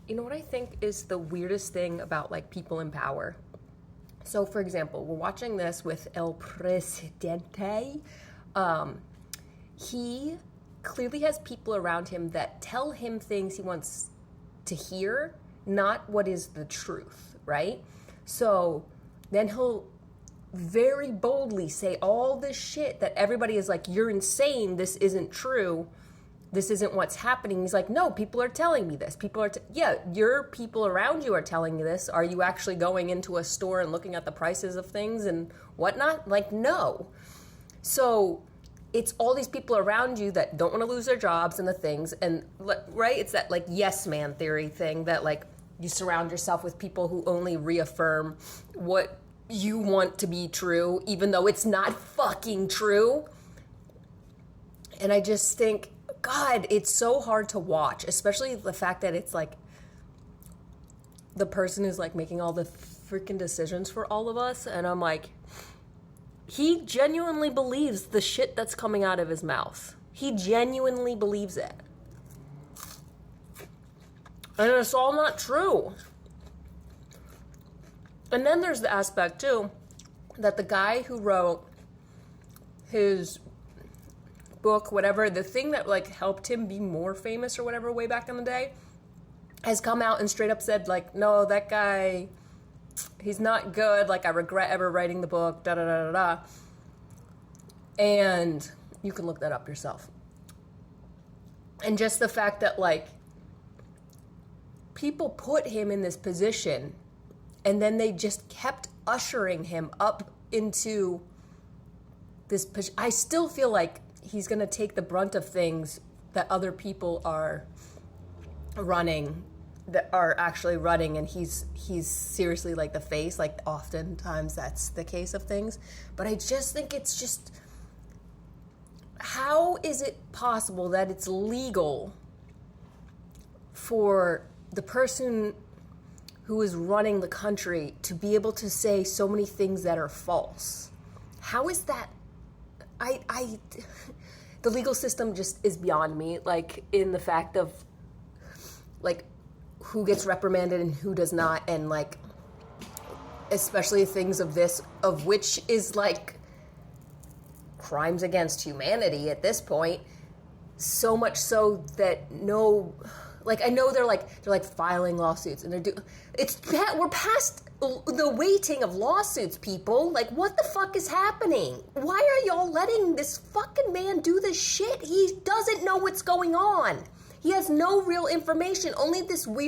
You know what I think is the weirdest thing about like people in power? So, for example, we're watching this with El Presidente. He clearly has people around him that tell him things he wants to hear, not what is the truth, right? So then he'll very boldly say all this shit that everybody is like, you're insane, this isn't true, this isn't what's happening. He's like, no, people are telling me this. People are, yeah, your people around you are telling you this. Are you actually going into a store and looking at the prices of things and whatnot? Like, no. So it's all these people around you that don't want to lose their jobs and the things. And, right, it's that, like, yes man theory thing that, like, you surround yourself with people who only reaffirm what you want to be true, even though it's not fucking true. And I just think, God, it's so hard to watch, especially the fact that it's like the person who's like making all the freaking decisions for all of us. And I'm like, he genuinely believes the shit that's coming out of his mouth. He genuinely believes it. And it's all not true. And then there's the aspect too that the guy who wrote his book, whatever, the thing that like helped him be more famous or whatever way back in the day, has come out and straight up said like, no, that guy, he's not good, like I regret ever writing the book, da da da da da. And you can look that up yourself. And just the fact that like people put him in this position and then they just kept ushering him up into this position. I still feel like he's going to take the brunt of things that other people are running, that are actually running, and he's seriously like the face. Like oftentimes that's the case of things. But I just think it's just, how is it possible that it's legal for the person who is running the country to be able to say so many things that are false? How is that? The legal system just is beyond me, like in the fact of like who gets reprimanded and who does not, and like especially things of this, of which is like crimes against humanity at this point, so much so that no, like I know they're like filing lawsuits and we're past the waiting of lawsuits, people. Like, what the fuck is happening? Why are y'all letting this fucking man do this shit? He doesn't know what's going on. He has no real information, only this weird